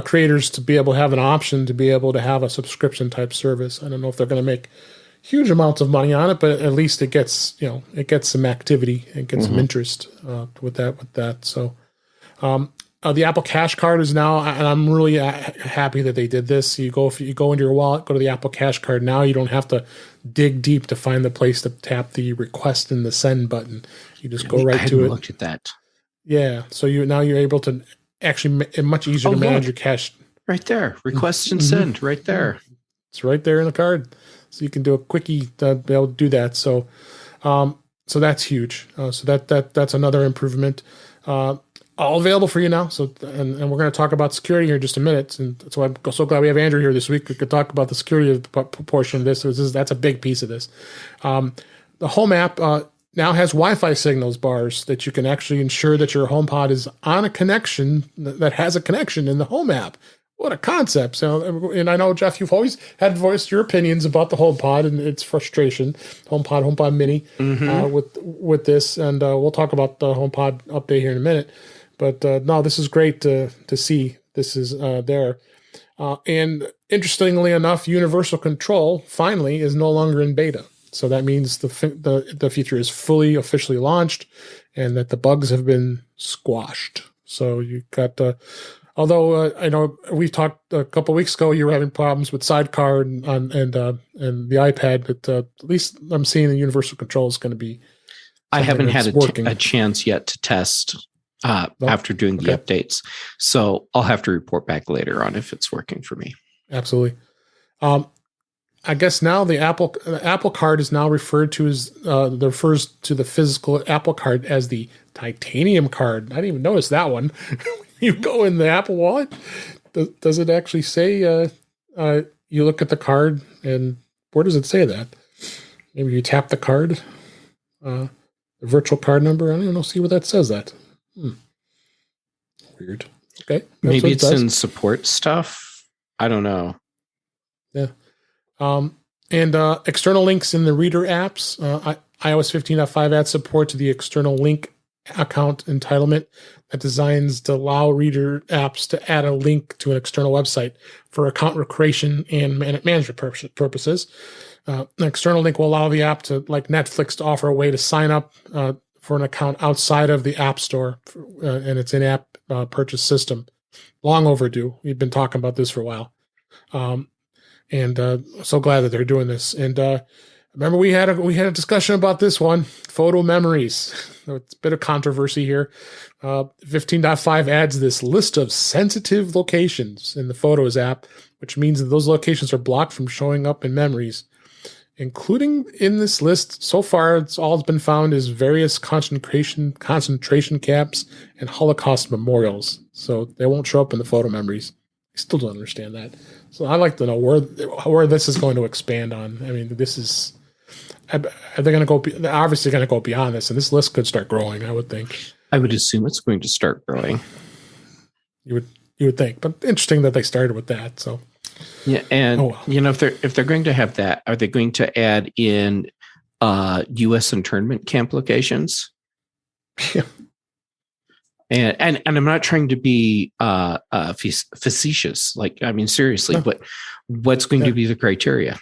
creators to be able to have an option to be able to have a subscription type service. I don't know if they're going to make huge amounts of money on it, but at least it gets some activity and gets some interest with that. So the Apple Cash Card is now, and I'm really happy that they did this. If you go into your wallet, go to the Apple Cash Card. Now you don't have to dig deep to find the place to tap the request and the send button. You just go right to it. Looked at that. Yeah, so you're able to actually much easier to manage your cash. Right there, request and send right there. It's right there in the card, so you can do a quickie to be able to do that. So, so that's huge. So that's another improvement. All available for you now. So, and we're going to talk about security here in just a minute. And so I'm so glad we have Andrew here this week. We could talk about the security portion of this. That's a big piece of this. The Home app now has Wi-Fi signals bars that you can actually ensure that your HomePod is on a connection that has a connection in the Home app. What a concept. So, and I know, Jeff, you've always had voiced your opinions about the HomePod and its frustration, HomePod Mini, with this. And we'll talk about the HomePod update here in a minute. But no, this is great to see. This is there. And interestingly enough, Universal Control finally is no longer in beta. So that means the feature is officially launched and that the bugs have been squashed. So you got, although I know we talked a couple of weeks ago, you were having problems with Sidecar and the iPad, but at least I'm seeing the Universal Control is going to be. I haven't had a chance yet to test after doing the updates. So I'll have to report back later on if it's working for me. Absolutely. I guess now the Apple Card is now referred to as refers to the physical Apple Card as the titanium card. I didn't even notice that one. You go in the Apple Wallet. Does it actually say you look at the card and where does it say that? Maybe you tap the card, the virtual card number. I don't know. See where that says that. Weird. Okay. Maybe it's in support stuff. I don't know. Yeah. And external links in the Reader apps. iOS 15.5 adds support to the external link account entitlement that designs to allow Reader apps to add a link to an external website for account creation and management purposes. An external link will allow the app to, like Netflix, to offer a way to sign up for an account outside of the App Store and its in-app purchase system. Long overdue. We've been talking about this for a while. And so glad that they're doing this. And remember, we had a discussion about this one, photo memories. It's a bit of controversy here. 15.5 adds this list of sensitive locations in the Photos app, which means that those locations are blocked from showing up in memories. Including in this list, so far, it's all that's been found is various concentration camps and Holocaust memorials. So they won't show up in the photo memories. I still don't understand that. So I'd like to know where this is going to expand on. I mean, this is, are they going to go? They're obviously going to go beyond this, and this list could start growing. I would think. I would assume it's going to start growing. You would think, but interesting that they started with that. So. Yeah, and if they're going to have that, are they going to add in U.S. internment camp locations? Yeah. And I'm not trying to be facetious. Like, I mean, seriously, No. but what's going to be the criteria?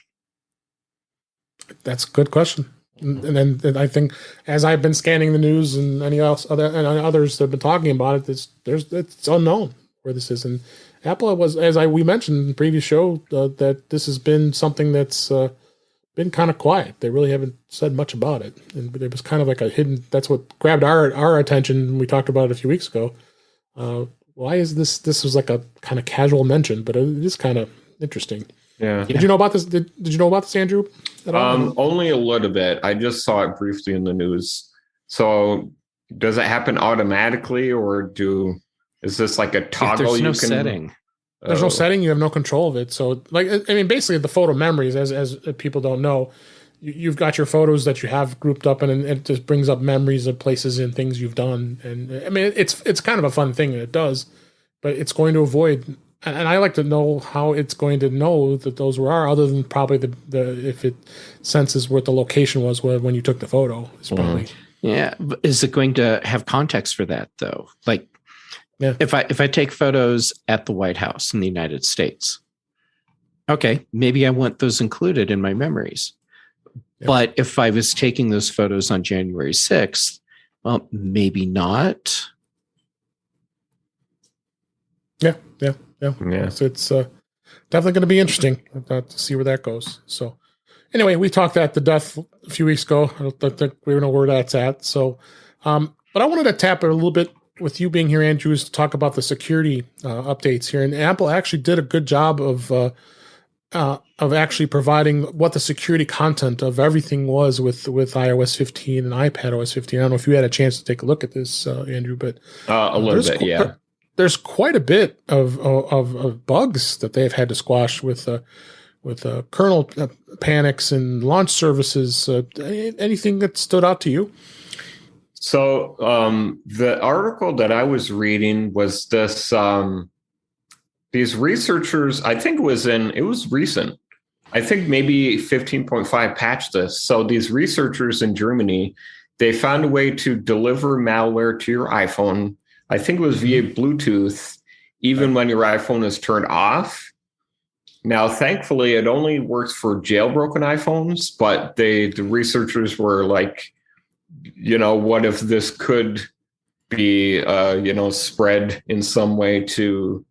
That's a good question. And then I think, as I've been scanning the news and others that have been talking about it, it's unknown where this is. And Apple was, we mentioned in the previous show, that this has been something that's been kind of quiet. They really haven't said much about it, and it was kind of like a hidden. That's what grabbed our attention. We talked about it a few weeks ago. Why is this? This was like a kind of casual mention, but it is kind of interesting. Yeah. Did you know about this? Did you know about this, Andrew? At all? Only a little bit. I just saw it briefly in the news. So does it happen automatically, or is this like a toggle? There's no you can setting. There's no setting. You have no control of it. So, like, I mean, basically, the photo memories, as people don't know, you've got your photos that you have grouped up, and it just brings up memories of places and things you've done. And I mean, it's kind of a fun thing, and it does, but it's going to avoid. And I like to know how it's going to know that those were other than probably the if it senses what the location was when you took the photo. It's probably Yeah. Is it going to have context for that though? Like, yeah. If I take photos at the White House in the United States, okay, maybe I want those included in my memories. Yeah. But if I was taking those photos on January 6th, well, maybe not. Yeah. So it's definitely going to be interesting to see where that goes. So anyway, we talked that to death a few weeks ago. I don't think we know where that's at. So, but I wanted to tap it a little bit with you being here, Andrew, is to talk about the security updates here. And Apple actually did a good job of actually providing what the security content of everything was with iOS 15 and iPadOS 15. I don't know if you had a chance to take a look at this, Andrew, but a little bit, yeah. There's quite a bit of bugs that they've had to squash with kernel panics and launch services. Anything that stood out to you? So the article that I was reading was this. These researchers, I think it was recent. I think maybe 15.5 patched this. So these researchers in Germany, they found a way to deliver malware to your iPhone. I think it was via Bluetooth, even when your iPhone is turned off. Now, thankfully, it only works for jailbroken iPhones, but the researchers were like, what if this could be, spread in some way to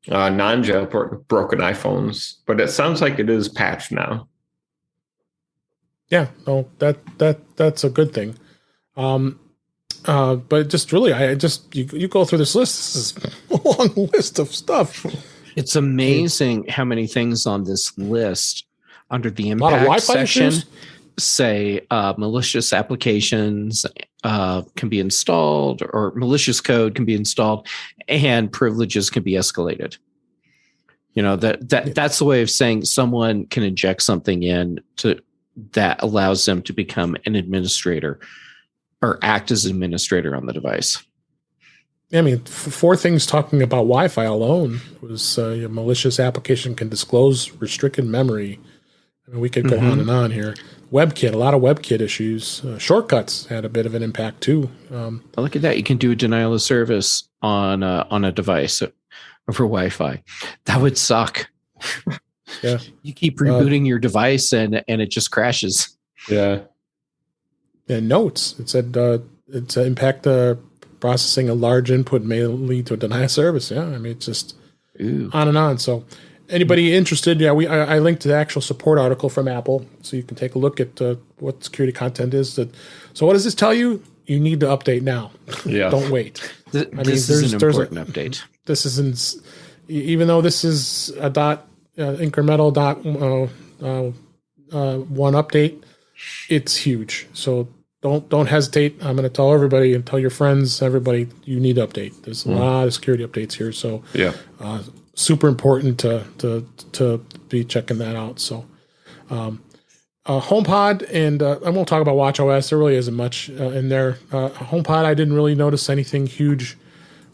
non-jailbroken broken iPhones? But it sounds like it is patched now. Yeah, no, that's a good thing. But just really, you go through this list. This is a long list of stuff. It's amazing how many things on this list under the impact section issues? Say malicious applications can be installed, or malicious code can be installed, and privileges can be escalated. That's the way of saying someone can inject something in that allows them to become an administrator or act as an administrator on the device. I mean, four things talking about Wi-Fi alone was a malicious application can disclose restricted memory. I mean, we could go on and on here. WebKit, a lot of WebKit issues. Shortcuts had a bit of an impact too. Look at that! You can do a denial of service on a device over Wi-Fi. That would suck. Yeah, you keep rebooting your device and it just crashes. Yeah. And notes. It said it's impact processing a large input may lead to a denial of service. Yeah, I mean, it's just on and on. So anybody interested, I linked to the actual support article from Apple, so you can take a look at what security content is. So what does this tell you? You need to update now. Yeah. Don't wait. This is an important update. This isn't, even though this is a incremental one update, it's huge. So don't hesitate. I'm going to tell everybody and tell your friends, everybody, you need to update. There's a lot of security updates here. So yeah. Super important to be checking that out. So, HomePod, and I won't talk about WatchOS. There really isn't much in there. HomePod, I didn't really notice anything huge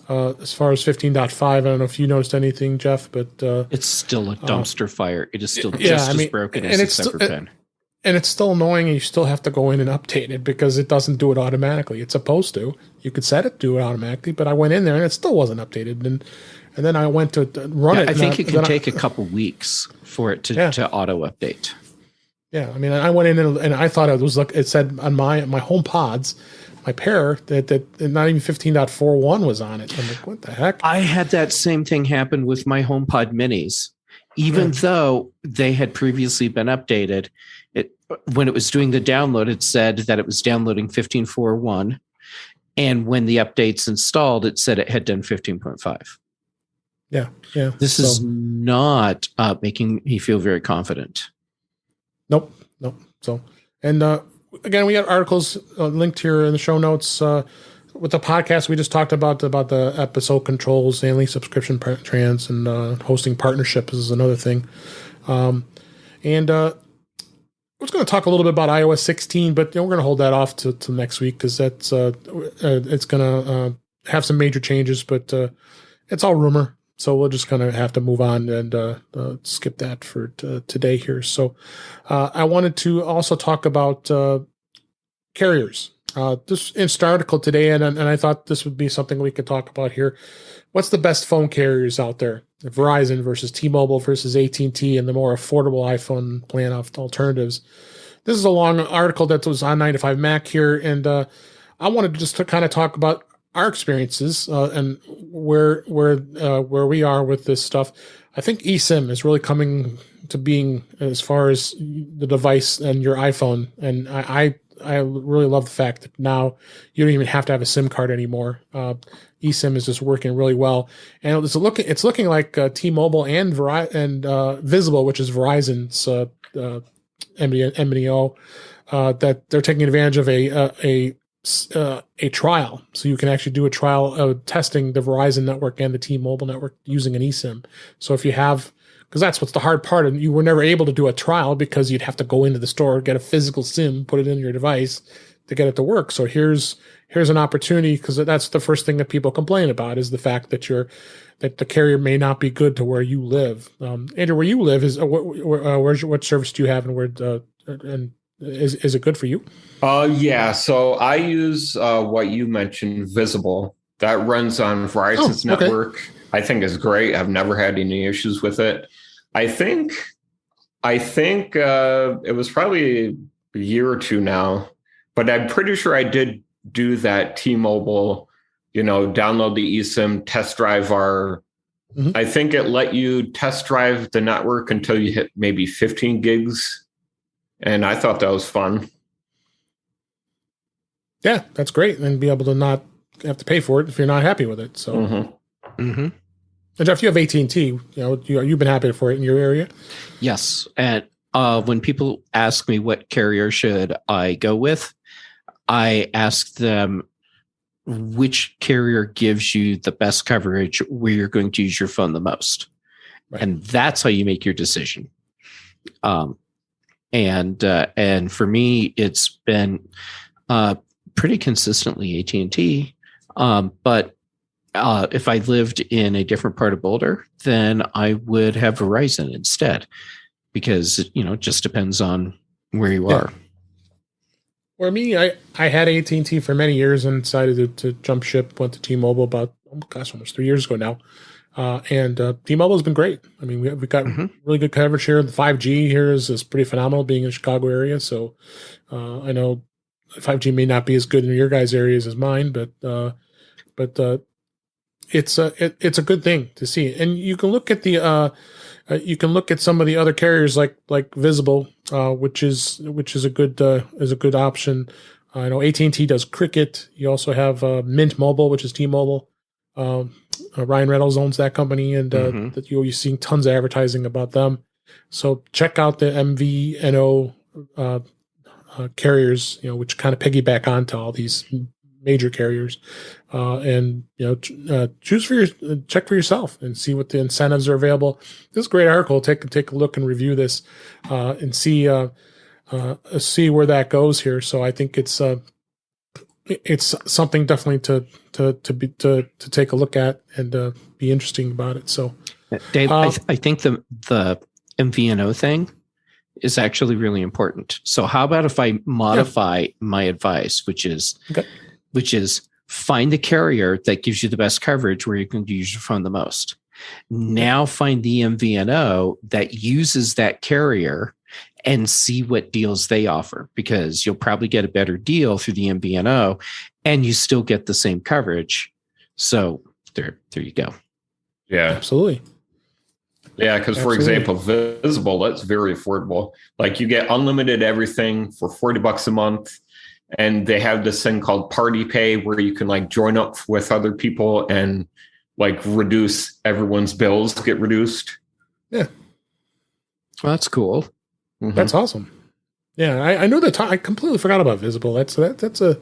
as far as 15.5. I don't know if you noticed anything, Jeff, but it's still a dumpster fire. It is still just as broken as it's ever been. And it's still annoying, and you still have to go in and update it because it doesn't do it automatically. It's supposed to. You could set it to do it automatically, but I went in there and it still wasn't updated. And then I went to run it. I think it can take a couple weeks for it to auto update. Yeah, I mean, I went in and I thought it was it said on my HomePods, my pair, that not even 15.41 was on it. I'm like, what the heck? I had that same thing happen with my HomePod minis, even though they had previously been updated. When it was doing the download, it said that it was downloading 15.41, and when the updates installed, it said it had done 15.5. Yeah. This is not making me feel very confident. Nope. So, and again, we got articles linked here in the show notes. With the podcast, we just talked about the episode controls, handling subscription trans, and hosting partnerships is another thing. And I was going to talk a little bit about iOS 16, but we're going to hold that off to next week because that's it's going to have some major changes, but it's all rumor. So we'll just kind of have to move on and skip that for today here. So I wanted to also talk about carriers. This in an article today, and I thought this would be something we could talk about here. What's the best phone carriers out there? Verizon versus T-Mobile versus AT&T, and the more affordable iPhone plan alternatives. This is a long article that was on 9to5 Mac here, and I wanted just to kind of talk about our experiences and where we are with this stuff. I think eSIM is really coming to being as far as the device and your iPhone, and I really love the fact that now you don't even have to have a SIM card anymore. eSIM is just working really well, and it's looking like T-Mobile and Visible, which is Verizon's MVNO, that they're taking advantage of a trial, so you can actually do a trial of testing the Verizon network and the T-Mobile network using an eSIM. So if you have, because that's what's the hard part, and you were never able to do a trial because you'd have to go into the store, get a physical SIM, put it in your device to get it to work. So here's an opportunity, because that's the first thing that people complain about is the fact that the carrier may not be good to where you live. Andrew, where you live is what service do you have, and is it good for you? Yeah. So I use what you mentioned, Visible. That runs on Verizon's network. I think is great. I've never had any issues with it. I think it was probably a year or two now, but I'm pretty sure I did do that T-Mobile, download the eSIM, test drive our. Mm-hmm. I think it let you test drive the network until you hit maybe 15 gigs. And I thought that was fun. Yeah, that's great. And be able to not have to pay for it if you're not happy with it. So, Mm-hmm. And Jeff, you have AT&T. You've been happy for it in your area. Yes, and when people ask me what carrier should I go with, I ask them which carrier gives you the best coverage where you're going to use your phone the most, right. And that's how you make your decision. And for me, it's been pretty consistently AT&T, but. If I lived in a different part of Boulder, then I would have Verizon instead, because it just depends on where you are. For me, I had AT&T for many years and decided to jump ship. Went to T-Mobile about almost 3 years ago now, and T-Mobile has been great. I mean, we've got really good coverage here. The 5G here is pretty phenomenal, being in the Chicago area. So I know 5G may not be as good in your guys' areas as mine, but it's a good thing to see, and you can look at some of the other carriers like Visible, which is a good option. I know AT&T does Cricket. You also have Mint Mobile, which is T-Mobile. Ryan Reynolds owns that company, and that you're seeing tons of advertising about them. So check out the MVNO carriers, which kind of piggyback onto all these major carriers, and check for yourself and see what the incentives are available. This is a great article. Take a look and review this and see where that goes here. So I think it's something definitely to take a look at and be interesting about it. So, Dave, I think the MVNO thing is actually really important. So how about if I modify my advice, which is find the carrier that gives you the best coverage where you can use your phone the most. Now find the MVNO that uses that carrier and see what deals they offer, because you'll probably get a better deal through the MVNO and you still get the same coverage. So there you go. Yeah, absolutely. Yeah, because for example, Visible, that's very affordable. Like you get unlimited everything for $40 a month. And they have this thing called Party Pay where you can like join up with other people and like reduce everyone's bills, get reduced. Yeah. Well, that's cool. Mm-hmm. That's awesome. Yeah, I know that. I completely forgot about Visible. That's a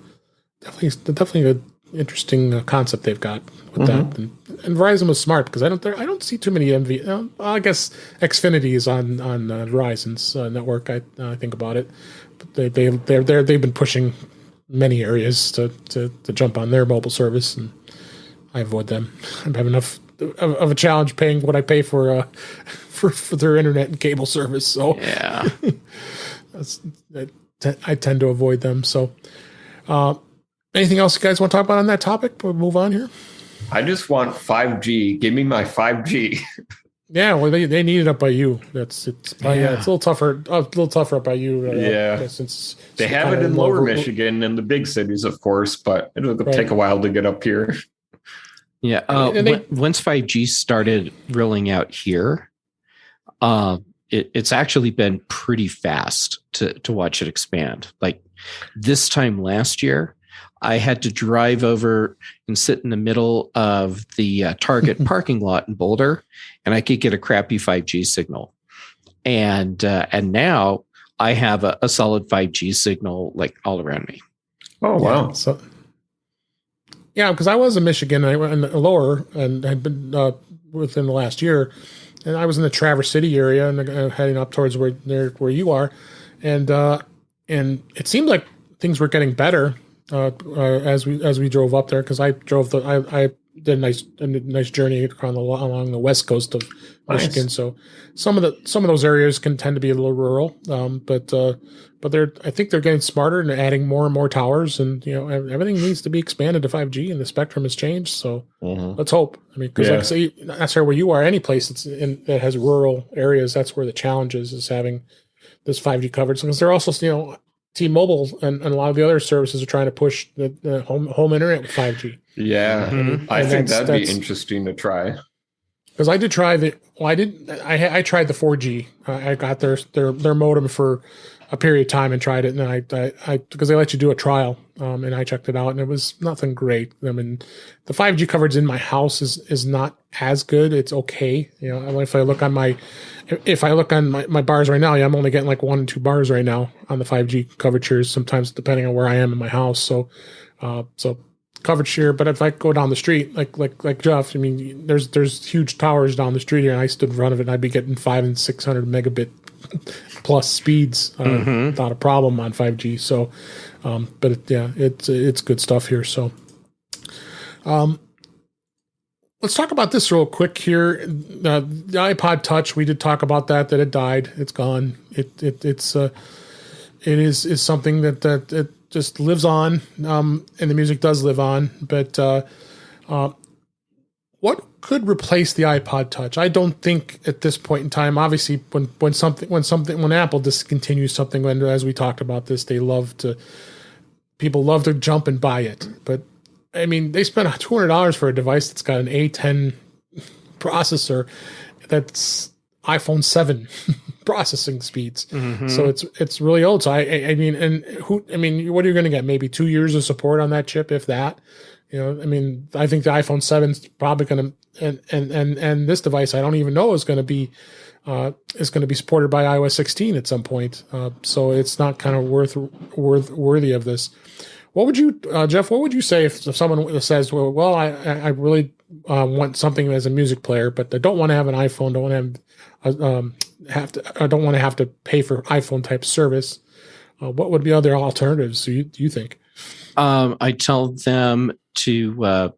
definitely an interesting concept they've got with that. And Verizon was smart because I don't see too many MV. I guess Xfinity is on Verizon's network. I think about it, but they've been pushing many areas to jump on their mobile service, and I avoid them. I have enough of a challenge paying what I pay for their internet and cable service. So Yeah. I tend to avoid them. So, anything else you guys want to talk about on that topic? We'll move on here. I just want 5G. Give me my 5G. Yeah, well, they need it up by you. It's it's a little tougher. A little tougher up by you. Since they have it in Lower Michigan and the big cities, of course, but it'll take a while to get up here. Yeah. Once 5G started rolling out here, it's actually been pretty fast to watch it expand. Like this time last year, I had to drive over and sit in the middle of the Target parking lot in Boulder, and I could get a crappy 5G signal. And now I have a solid 5G signal like all around me. Oh wow! Yeah, so because I was in Michigan and Lower, and had been within the last year. And I was in the Traverse City area and heading up towards where you are, and it seemed like things were getting better as we drove up there, because I did a nice journey along the west coast of Michigan. So some of those areas can tend to be a little rural, but I think they're getting smarter and adding more and more towers, and everything needs to be expanded to 5G, and the spectrum has changed. So let's hope. I mean, because like I say, that's where you are. Any place that has rural areas, that's where the challenge is having this 5G coverage, because they're also T-Mobile and a lot of the other services are trying to push the home internet with 5G. Yeah, I think that'd be interesting to try. Because I did try I tried the 4G. I got their modem for a period of time and tried it, and I because they let you do a trial, and I checked it out, and it was nothing great. I mean, the 5G coverage in my house is not as good. It's okay. If I look on my bars right now, I'm only getting like 1 and 2 bars right now on the 5G coverage here, sometimes depending on where I am in my house. So coverage here. But if I go down the street, like Jeff, I mean, there's huge towers down the street here, and I stood in front of it, and I'd be getting 500 and 600 megabit plus speeds, not a problem on 5G. So, but it's good stuff here. So, let's talk about this real quick here. The iPod Touch, we did talk about that it died. It's gone. It is something that it just lives on, and the music does live on. But what could replace the iPod Touch? I don't think at this point in time. Obviously, when Apple discontinues something, as we talked about this, people love to jump and buy it. But I mean, they spent $200 for a device that's got an A10 processor that's iPhone 7 processing speeds. So it's really old. So I mean, what are you going to get? Maybe 2 years of support on that chip, if that. I mean, I think the iPhone 7 is probably going to, and this device, I don't even know is going to be supported by iOS 16 at some point. So it's not kind of worthy of this. What would you, Jeff? What would you say if someone says, "Well, I really want something as a music player, but I don't want to have an iPhone. Don't want to I don't want to have to pay for iPhone type service." What would be other alternatives? Do you think? I tell them to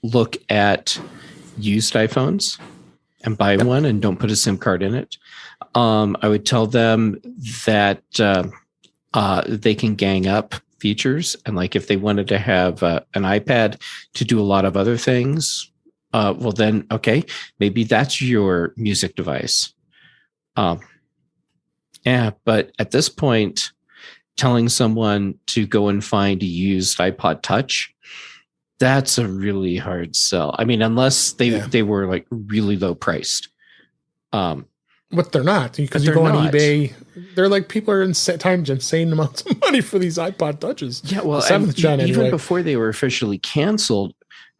look at used iPhones and buy one, and don't put a SIM card in it. I would tell them that they can gang up features, and like if they wanted to have an iPad to do a lot of other things, well then okay, maybe that's your music device. But at this point, telling someone to go and find a used iPod Touch, that's a really hard sell. I mean, unless they were like really low priced. But they're not, because you go on eBay. They're like, people are insane amounts of money for these iPod Touches. Yeah, well, even anyway. Before they were officially canceled,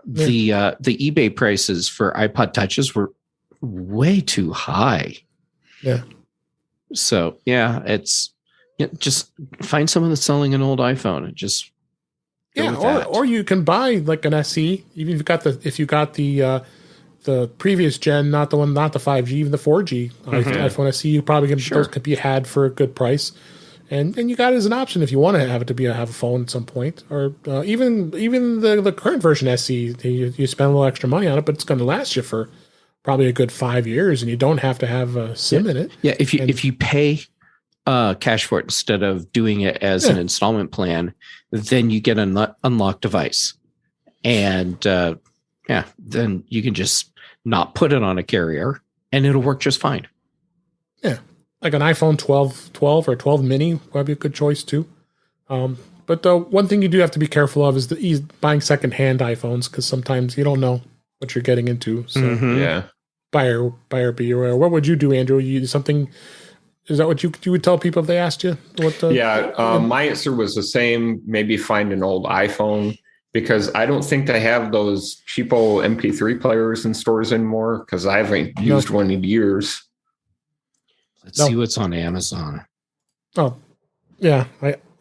the eBay prices for iPod Touches were way too high. Yeah. So yeah, it's Yeah, just find someone that's selling an old iPhone and just go with that. or you can buy like an SE, even if you got the previous gen, not the 5G, even the 4G iPhone SE, you probably can those could be had for a good price. And you got it as an option if you want to have it to have a phone at some point, or even the current version SE, you spend a little extra money on it, but it's going to last you for probably a good 5 years, and you don't have to have a SIM in it. Yeah, if you pay cash for it instead of doing it as an installment plan, then you get an unlocked device, and then you can just not put it on a carrier, and it'll work just fine. Yeah. Like an iPhone 12 or 12 mini would be a good choice too. But the one thing you do have to be careful of is buying secondhand iPhones, because sometimes you don't know what you're getting into. So buyer beware. What would you do, Andrew? Is that what you would tell people if they asked you? My answer was the same. Maybe find an old iPhone, because I don't think they have those cheapo MP3 players in stores anymore, because I haven't used one in years. Let's see what's on Amazon. Oh, yeah.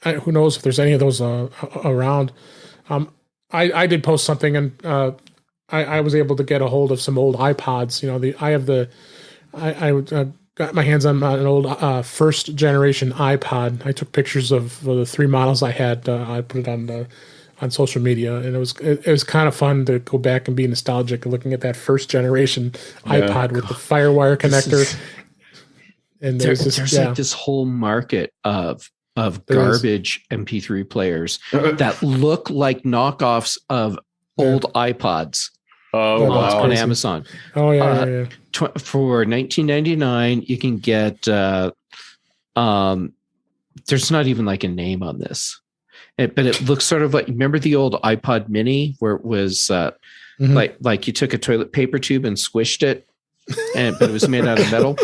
I who knows if there's any of those around. I did post something, and I was able to get a hold of some old iPods. I got my hands on an old first generation iPod. I took pictures of the 3 models I had. I put it on social media, and it was kind of fun to go back and be nostalgic and looking at that first generation iPod with the FireWire connector. And there's like this whole market of garbage MP3 players that look like knockoffs of old iPods. On Amazon. Oh yeah. For $19.99, you can get. There's not even like a name on this, but it looks sort of like, remember the old iPod Mini, where it was like you took a toilet paper tube and squished it, but it was made out of metal.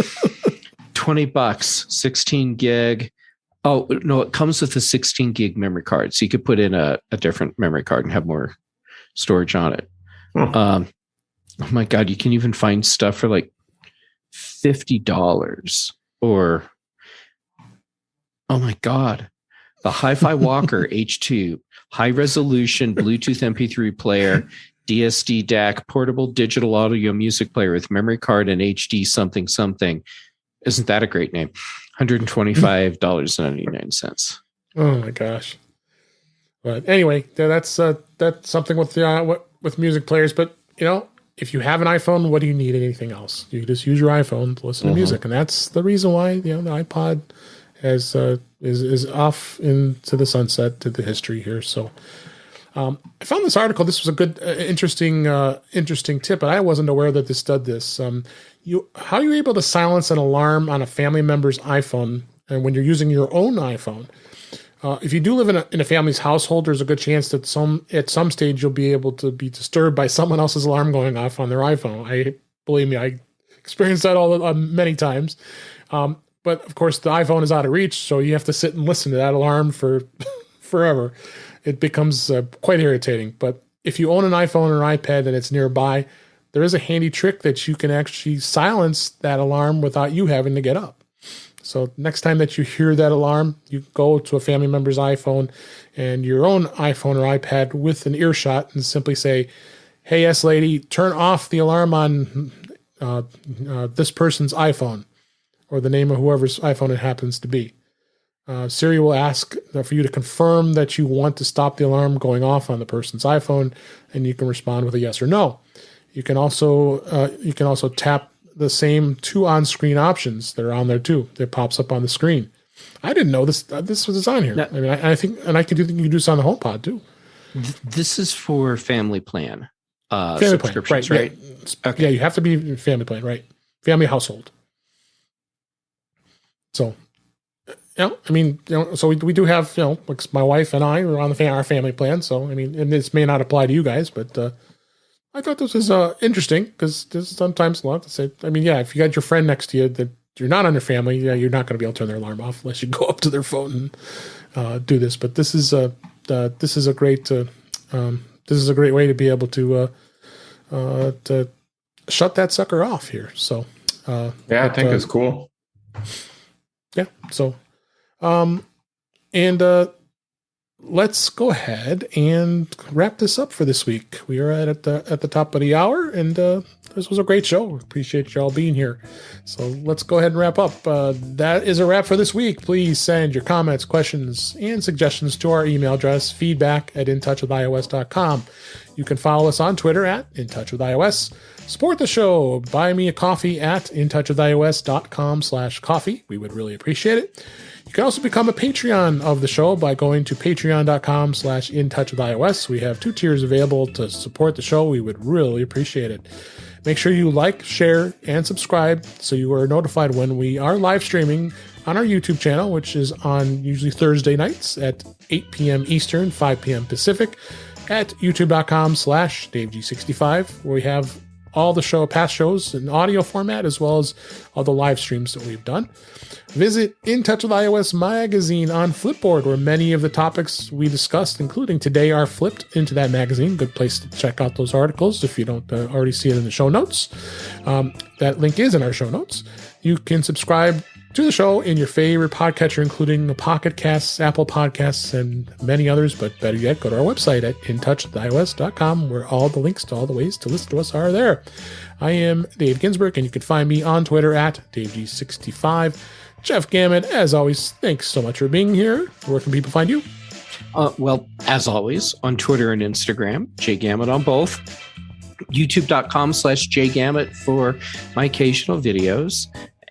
$20, 16 gig. Oh no, it comes with a 16 gig memory card, so you could put in a different memory card and have more storage on it. Oh my God, you can even find stuff for like $50, or oh my God, the Hi-Fi Walker H2 high resolution Bluetooth MP3 player, DSD DAC, portable digital audio music player with memory card and HD something something. Isn't that a great name? $125.99. Oh my gosh! But anyway, that's something with music players. But if you have an iPhone, what do you need anything else? You just use your iPhone to listen to music, and that's the reason why the iPod is off into the sunset to the history here. So I found this article. This was a good, interesting tip, but I wasn't aware that this did this. How you're able to silence an alarm on a family member's iPhone, and when you're using your own iPhone. If you do live in a family's household, there's a good chance that at some stage you'll be able to be disturbed by someone else's alarm going off on their iPhone. Believe me, I experienced that many times. But of course, the iPhone is out of reach, so you have to sit and listen to that alarm for forever. It becomes quite irritating. But if you own an iPhone or an iPad and it's nearby, there is a handy trick that you can actually silence that alarm without you having to get up. So next time that you hear that alarm, you go to a family member's iPhone and your own iPhone or iPad with an earshot and simply say, "Hey, yes, lady, turn off the alarm on this person's iPhone," or the name of whoever's iPhone it happens to be. Siri will ask for you to confirm that you want to stop the alarm going off on the person's iPhone, and you can respond with a yes or no. You can also tap the same 2 on-screen options that are on there too. That pops up on the screen. I didn't know this was on here. I mean, I think you can do this on the HomePod too. This is for family plan family subscriptions, plan, right? Yeah. Okay. Yeah, you have to be family plan, right? Family household. So, I mean, so we do have, like my wife and I are on our family plan. So, I mean, and this may not apply to you guys, but I thought this was interesting, because there's sometimes a lot to say. I mean, yeah, if you got your friend next to you that you're not on your family, you're not going to be able to turn their alarm off unless you go up to their phone and do this. But this is a great way to be able to shut that sucker off here. So I think it's cool. Yeah. So And let's go ahead and wrap this up for this week. We are at the top of the hour, and this was a great show. Appreciate y'all being here. So let's go ahead and wrap up. That is a wrap for this week. Please send your comments, questions, and suggestions to our email address, feedback@intouchwithios.com. You can follow us on Twitter @intouchwithios. Support the show. Buy me a coffee at intouchwithios.com/coffee. We would really appreciate it. You can also become a Patreon of the show by going to patreon.com/intouchwithios. We have 2 tiers available to support the show. We would really appreciate it. Make sure you like, share, and subscribe so you are notified when we are live streaming on our YouTube channel, which is on usually Thursday nights at 8 p.m. Eastern, 5 p.m. Pacific at youtube.com/DaveG65, where we have all the past shows in audio format, as well as all the live streams that we've done. Visit In Touch with iOS magazine on Flipboard, where many of the topics we discussed, including today, are flipped into that magazine. Good place to check out those articles if you don't already see it in the show notes. That link is in our show notes. You can subscribe to the show in your favorite podcatcher, including the Pocket Casts, Apple Podcasts, and many others. But better yet, go to our website at intouchwithios.com, where all the links to all the ways to listen to us are there. I am Dave Ginsburg, and you can find me on Twitter at DaveG65. Jeff Gamet, as always, thanks so much for being here. Where can people find you? Well, as always, on Twitter and Instagram, JGamet on both. YouTube.com/JGamet for my occasional videos.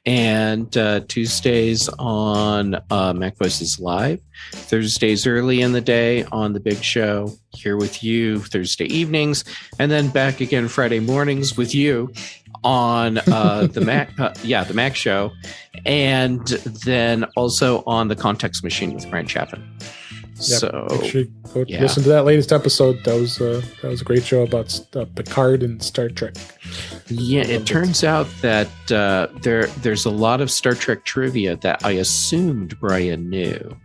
And Tuesdays on Mac Voices Live, Thursdays early in the day on The Big Show, here with you Thursday evenings, and then back again Friday mornings with you on the Mac, the Mac Show, and then also on The Context Machine with Brian Chapin. Yep. So make sure you go listen to that latest episode. That was a great show about Picard and Star Trek. Yeah, it turns out that there's a lot of Star Trek trivia that I assumed Brian knew.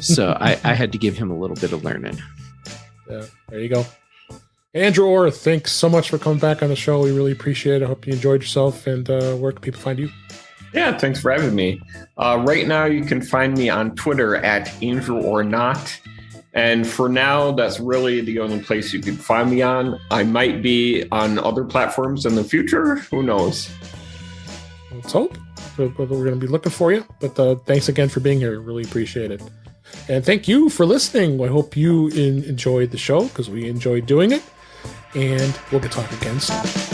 So I had to give him a little bit of learning. Yeah, there you go. Andrew Orr, thanks so much for coming back on the show. We really appreciate it. I hope you enjoyed yourself. And where can people find you? Yeah, thanks for having me. Right now, you can find me on Twitter at Andrew or Not. And for now, that's really the only place you can find me on. I might be on other platforms in the future. Who knows? Let's hope. We're going to be looking for you. But thanks again for being here. Really appreciate it. And thank you for listening. I hope you enjoyed the show, because we enjoyed doing it. And we'll get talking again soon.